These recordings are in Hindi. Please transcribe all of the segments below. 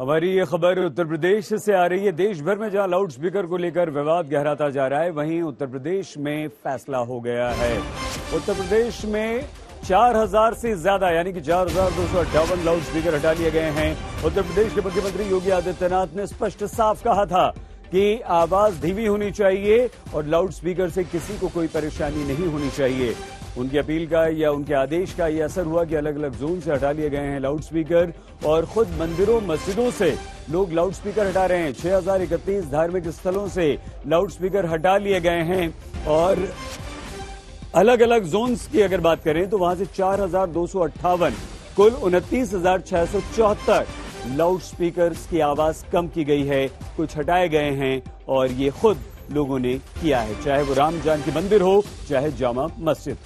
हमारी ये खबर उत्तर प्रदेश से आ रही है। देश भर में जहां लाउड स्पीकर को लेकर विवाद गहराता जा रहा है, वहीं उत्तर प्रदेश में फैसला हो गया है। उत्तर प्रदेश में 4000 से ज्यादा यानी कि 4258 लाउड स्पीकर हटा लिए गए हैं। उत्तर प्रदेश के मुख्यमंत्री योगी आदित्यनाथ ने स्पष्ट साफ कहा था कि आवाज धीमी होनी चाहिए और लाउड स्पीकर से किसी को कोई परेशानी नहीं होनी चाहिए। उनकी अपील का या उनके आदेश का यह असर हुआ कि अलग अलग जोन से हटा लिए गए हैं लाउड स्पीकर और खुद मंदिरों मस्जिदों से लोग लाउड स्पीकर हटा रहे हैं। 6031 धार्मिक स्थलों से लाउड स्पीकर हटा लिए गए हैं और अलग अलग जोन्स की अगर बात करें तो वहां से 4258 कुल 29,674 लाउड स्पीकर्स की आवाज कम की गई है, कुछ हटाए गए हैं और ये खुद लोगों ने किया है, चाहे वो राम जानकी मंदिर हो चाहे जामा मस्जिद।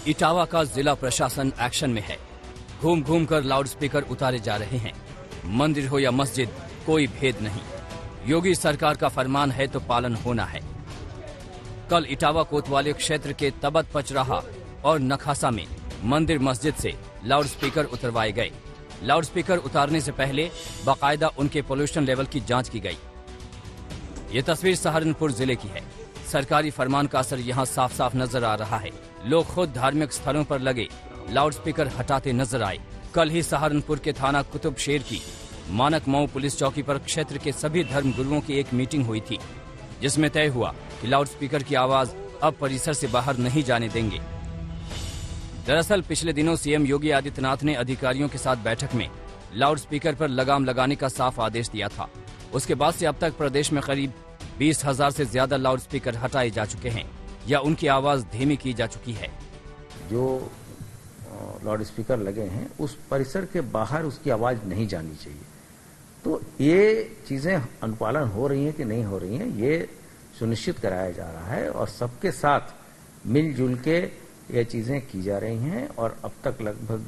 इटावा का जिला प्रशासन एक्शन में है। घूम घूम कर लाउड स्पीकर उतारे जा रहे हैं। मंदिर हो या मस्जिद, कोई भेद नहीं। योगी सरकार का फरमान है तो पालन होना है। कल इटावा कोतवाली क्षेत्र के तबत पचराहा और नखासा में मंदिर मस्जिद से लाउड स्पीकर उतरवाए गए। लाउड स्पीकर उतारने से पहले बाकायदा उनके पोल्यूशन लेवल की जांच की गई। ये तस्वीर सहारनपुर जिले की है। सरकारी फरमान का असर यहाँ साफ साफ नजर आ रहा है। लोग खुद धार्मिक स्थलों पर लगे लाउड स्पीकर हटाते नजर आए। कल ही सहारनपुर के थाना कुतुब शेर की मानक मऊ पुलिस चौकी पर क्षेत्र के सभी धर्म गुरुओं की एक मीटिंग हुई थी, जिसमें तय हुआ कि लाउड स्पीकर की आवाज अब परिसर से बाहर नहीं जाने देंगे। दरअसल पिछले दिनों सीएम योगी आदित्यनाथ ने अधिकारियों के साथ बैठक में लाउड स्पीकर पर लगाम लगाने का साफ आदेश दिया था। उसके बाद से अब तक प्रदेश में करीब 20,000 से ज्यादा लाउड स्पीकर हटाए जा चुके हैं या उनकी आवाज धीमी की जा चुकी है। जो लाउड स्पीकर लगे हैं उस परिसर के बाहर उसकी आवाज नहीं जानी चाहिए। तो ये चीजें अनुपालन हो रही हैं कि नहीं हो रही हैं, ये सुनिश्चित कराया जा रहा है और सबके साथ मिलजुल के ये चीजें की जा रही हैं। और अब तक लगभग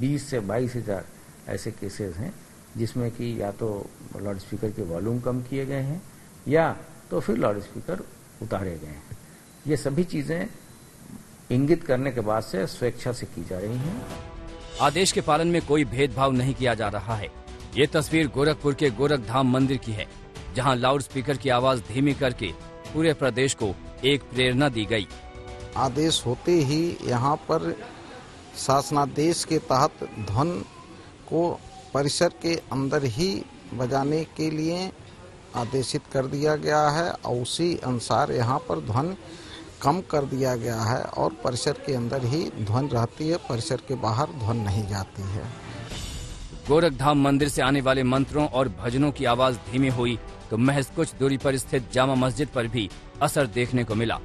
20 से 22,000 ऐसे केसेस हैं जिसमें कि या तो लाउड स्पीकर के वॉल्यूम कम किए गए हैं या तो फिर लाउड स्पीकर उतारे गए हैं। ये सभी चीजें इंगित करने के बाद से स्वेच्छा से की जा रही हैं। आदेश के पालन में कोई भेदभाव नहीं किया जा रहा है। ये तस्वीर गोरखपुर के गोरखधाम मंदिर की है, जहां लाउड स्पीकर की आवाज धीमी करके पूरे प्रदेश को एक प्रेरणा दी गई। आदेश होते ही यहाँ पर शासनादेश के तहत ध्वन को परिसर के अंदर ही बजाने के लिए आदेशित कर दिया गया है और उसी अनुसार यहाँ पर ध्वन कम कर दिया गया है और परिसर के अंदर ही ध्वन रहती है, परिसर के बाहर ध्वन नहीं जाती है। गोरखधाम मंदिर से आने वाले मंत्रों और भजनों की आवाज धीमी हुई तो महज कुछ दूरी पर स्थित जामा मस्जिद पर भी असर देखने को मिला।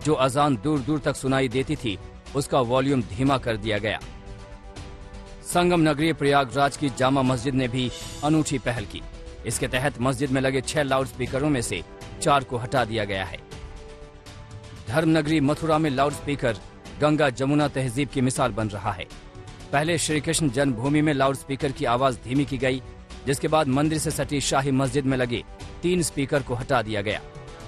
जो अजान दूर दूर तक सुनाई देती थी उसका वॉल्यूम धीमा कर दिया गया। संगम नगरी प्रयागराज की जामा मस्जिद ने भी अनूठी पहल की। इसके तहत मस्जिद में लगे 6 लाउड स्पीकरों में से 4 को हटा दिया गया है। धर्मनगरी मथुरा में लाउड स्पीकर गंगा जमुना तहजीब की मिसाल बन रहा है। पहले श्री कृष्ण जन्मभूमि में लाउड स्पीकर की आवाज धीमी की गई, जिसके बाद मंदिर से सटी शाही मस्जिद में लगे 3 स्पीकर को हटा दिया गया।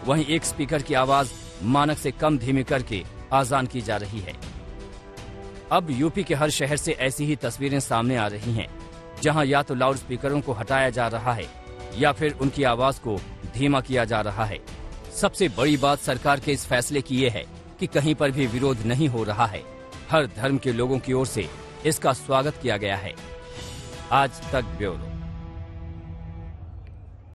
वहीं एक स्पीकर की आवाज मानक से कम धीमी करके आजान की जा रही है। अब यूपी के हर शहर से ऐसी ही तस्वीरें सामने आ रही हैं, जहां या तो लाउड स्पीकरों को हटाया जा रहा है या फिर उनकी आवाज को धीमा किया जा रहा है। सबसे बड़ी बात सरकार के इस फैसले की ये है कि कहीं पर भी विरोध नहीं हो रहा है। हर धर्म के लोगों की ओर से इसका स्वागत किया गया है। आज तक ब्यूरो।